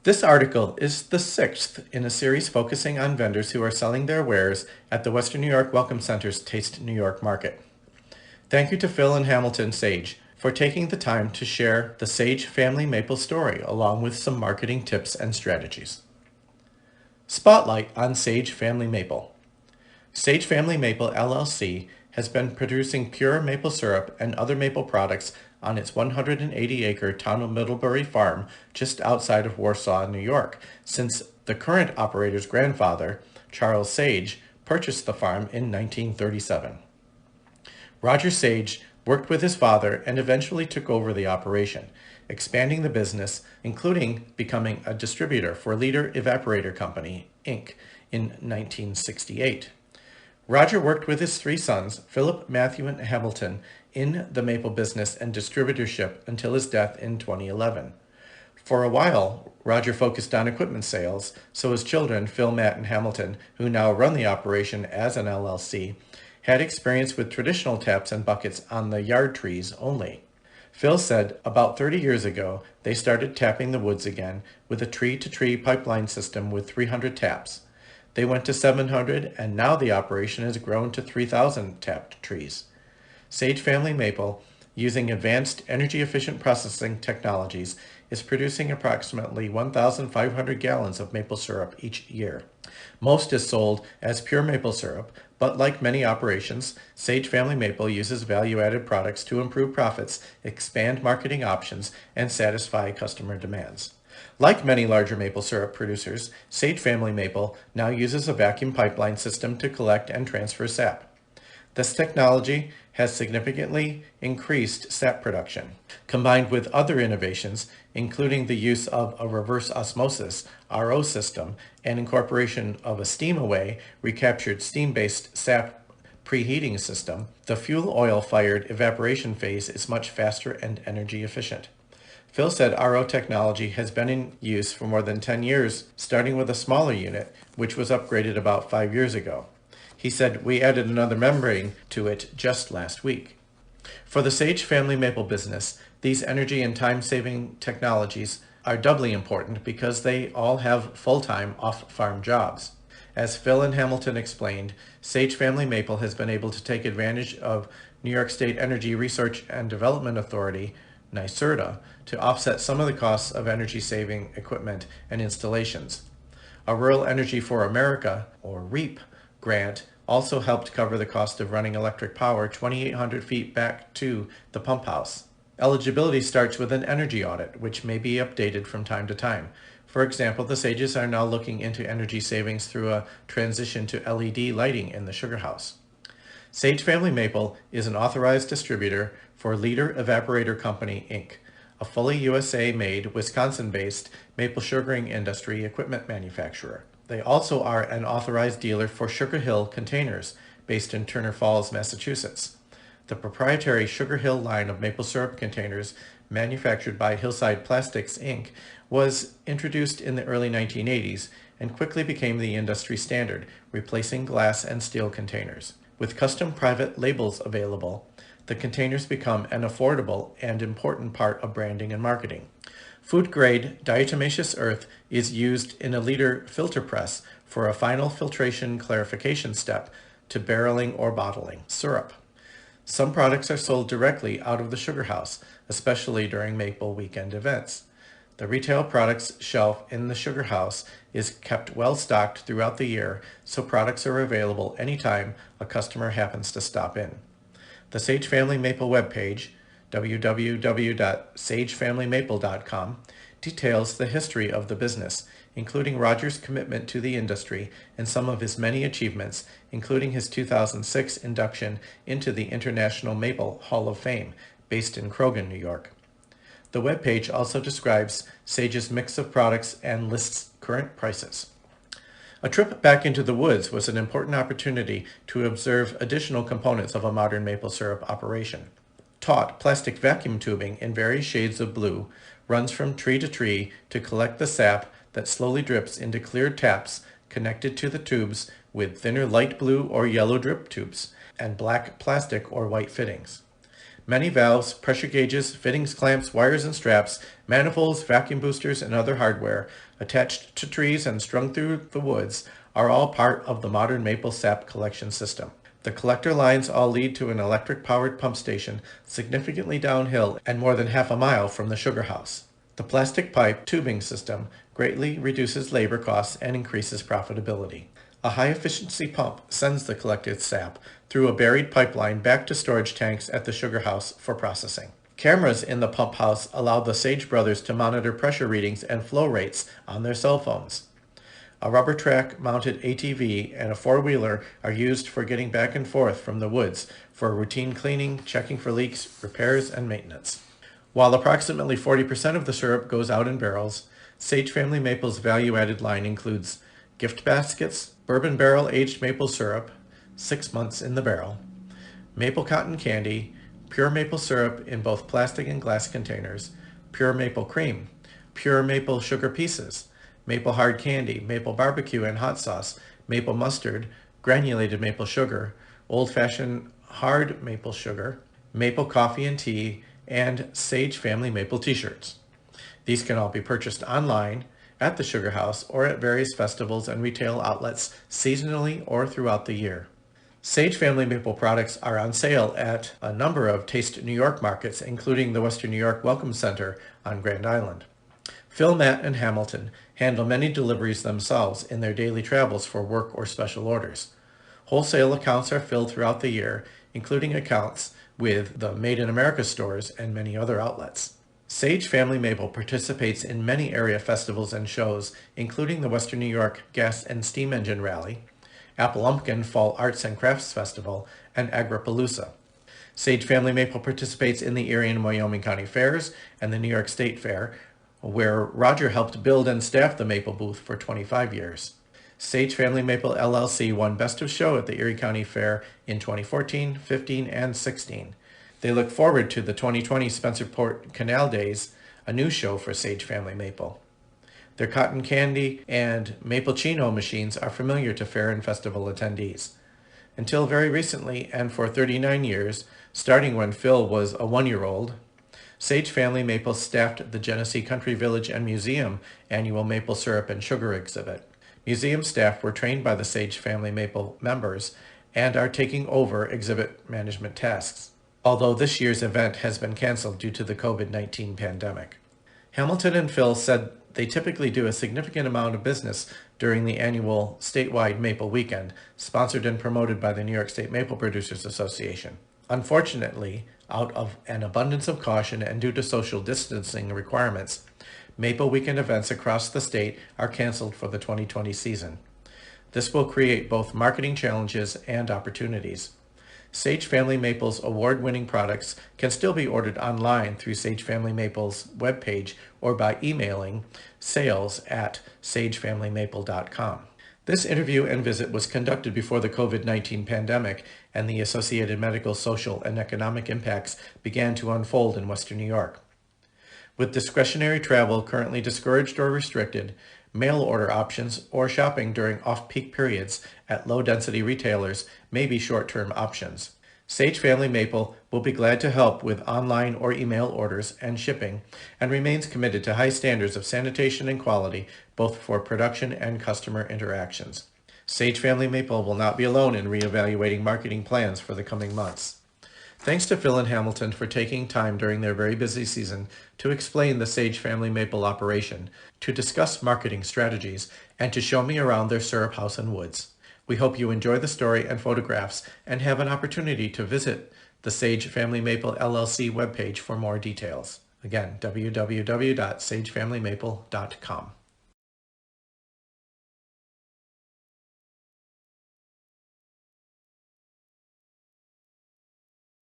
This article is the sixth in a series focusing on vendors who are selling their wares at the Western New York Welcome Center's Taste New York Market. Thank you to Phil and Hamilton Sage for taking the time to share the Sage family maple story along with some marketing tips and strategies. Spotlight on Sage Family Maple. Sage Family Maple LLC has been producing pure maple syrup and other maple products on its 180-acre town of Middlebury farm just outside of Warsaw, New York, since the current operator's grandfather, Charles Sage, purchased the farm in 1937. Roger Sage worked with his father and eventually took over the operation, expanding the business, including becoming a distributor for Leader Evaporator Company, Inc. in 1968. Roger worked with his three sons, Philip, Matthew, and Hamilton, in the maple business and distributorship until his death in 2011. For a while, Roger focused on equipment sales, so his children, Phil, Matt, and Hamilton, who now run the operation as an LLC, had experience with traditional taps and buckets on the yard trees only. Phil said about 30 years ago, they started tapping the woods again with a tree-to-tree pipeline system with 300 taps. They went to 700, and now the operation has grown to 3,000 tapped trees. Sage Family Maple, using advanced energy-efficient processing technologies, is producing approximately 1,500 gallons of maple syrup each year. Most is sold as pure maple syrup, but like many operations, Sage Family Maple uses value-added products to improve profits, expand marketing options, and satisfy customer demands. Like many larger maple syrup producers, Sage Family Maple now uses a vacuum pipeline system to collect and transfer sap. This technology has significantly increased sap production. Combined with other innovations, including the use of a reverse osmosis RO system and incorporation of a steam-away recaptured steam-based sap preheating system, the fuel oil-fired evaporation phase is much faster and energy efficient. Phil said RO technology has been in use for more than 10 years, starting with a smaller unit, which was upgraded about 5 years ago. He said, "We added another membrane to it just last week." For the Sage Family Maple business, these energy and time-saving technologies are doubly important because they all have full-time off-farm jobs. As Phil and Hamilton explained, Sage Family Maple has been able to take advantage of New York State Energy Research and Development Authority, NYSERDA, to offset some of the costs of energy-saving equipment and installations. A Rural Energy for America, or REAP, grant also helped cover the cost of running electric power 2,800 feet back to the pump house. Eligibility starts with an energy audit, which may be updated from time to time. For example, the Sages are now looking into energy savings through a transition to LED lighting in the sugar house. Sage Family Maple is an authorized distributor for Leader Evaporator Company, Inc., a fully USA-made, Wisconsin-based maple sugaring industry equipment manufacturer. They also are an authorized dealer for Sugar Hill Containers, based in Turner Falls, Massachusetts. The proprietary Sugar Hill line of maple syrup containers, manufactured by Hillside Plastics, Inc., was introduced in the early 1980s and quickly became the industry standard, replacing glass and steel containers. With custom private labels available, the containers become an affordable and important part of branding and marketing. Food-grade diatomaceous earth is used in a liter filter press for a final filtration clarification step to barreling or bottling syrup. Some products are sold directly out of the sugar house, especially during Maple Weekend events. The retail products shelf in the sugar house is kept well stocked throughout the year, so products are available anytime a customer happens to stop in. The Sage Family Maple webpage, www.sagefamilymaple.com, details the history of the business, including Roger's commitment to the industry and some of his many achievements, including his 2006 induction into the International Maple Hall of Fame, based in Krogan, New York. The webpage also describes Sage's mix of products and lists current prices. A trip back into the woods was an important opportunity to observe additional components of a modern maple syrup operation. Taut plastic vacuum tubing in various shades of blue runs from tree to tree to collect the sap that slowly drips into clear taps connected to the tubes with thinner light blue or yellow drip tubes and black plastic or white fittings. Many valves, pressure gauges, fittings, clamps, wires and straps, manifolds, vacuum boosters, and other hardware attached to trees and strung through the woods are all part of the modern maple sap collection system. The collector lines all lead to an electric-powered pump station significantly downhill and more than half a mile from the sugar house. The plastic pipe tubing system greatly reduces labor costs and increases profitability. A high-efficiency pump sends the collected sap through a buried pipeline back to storage tanks at the sugar house for processing. Cameras in the pump house allow the Sage brothers to monitor pressure readings and flow rates on their cell phones. A rubber track mounted ATV and a four-wheeler are used for getting back and forth from the woods for routine cleaning, checking for leaks, repairs, and maintenance. While approximately 40% of the syrup goes out in barrels, Sage Family Maple's value-added line includes gift baskets, bourbon barrel-aged maple syrup, 6 months in the barrel, maple cotton candy, pure maple syrup in both plastic and glass containers, pure maple cream, pure maple sugar pieces, maple hard candy, maple barbecue and hot sauce, maple mustard, granulated maple sugar, old-fashioned hard maple sugar, maple coffee and tea, and Sage Family Maple t-shirts. These can all be purchased online, at the sugar house, or at various festivals and retail outlets seasonally or throughout the year. Sage Family Maple products are on sale at a number of Taste New York markets, including the Western New York Welcome Center on Grand Island. Phil, Matt, and Hamilton handle many deliveries themselves in their daily travels for work or special orders. Wholesale accounts are filled throughout the year, including accounts with the Made in America stores and many other outlets. Sage Family Maple participates in many area festivals and shows, including the Western New York Gas and Steam Engine Rally, Appalumpkin Fall Arts and Crafts Festival, and Agripalooza. Sage Family Maple participates in the Erie and Wyoming County Fairs and the New York State Fair, where Roger helped build and staff the Maple booth for 25 years. Sage Family Maple LLC won Best of Show at the Erie County Fair in 2014, 15, and 16. They look forward to the 2020 Spencerport Canal Days, a new show for Sage Family Maple. Their cotton candy and Maplecino machines are familiar to fair and festival attendees. Until very recently, and for 39 years, starting when Phil was a 1-year-old, Sage Family Maple staffed the Genesee Country Village and Museum annual maple syrup and sugar exhibit. Museum staff were trained by the Sage Family Maple members and are taking over exhibit management tasks, although this year's event has been canceled due to the COVID-19 pandemic. Hamilton and Phil said they typically do a significant amount of business during the annual statewide Maple Weekend, sponsored and promoted by the New York State Maple Producers Association. Unfortunately, out of an abundance of caution and due to social distancing requirements, Maple Weekend events across the state are canceled for the 2020 season. This will create both marketing challenges and opportunities. Sage Family Maple's award-winning products can still be ordered online through Sage Family Maple's webpage or by emailing sales@sagefamilymaple.com. This interview and visit was conducted before the COVID-19 pandemic and the associated medical, social, and economic impacts began to unfold in Western New York. With discretionary travel currently discouraged or restricted, mail order options or shopping during off-peak periods at low-density retailers may be short-term options. Sage Family Maple will be glad to help with online or email orders and shipping and remains committed to high standards of sanitation and quality, both for production and customer interactions. Sage Family Maple will not be alone in reevaluating marketing plans for the coming months. Thanks to Phil and Hamilton for taking time during their very busy season to explain the Sage Family Maple operation, to discuss marketing strategies, and to show me around their syrup house and woods. We hope you enjoy the story and photographs and have an opportunity to visit the Sage Family Maple LLC webpage for more details. Again, www.sagefamilymaple.com.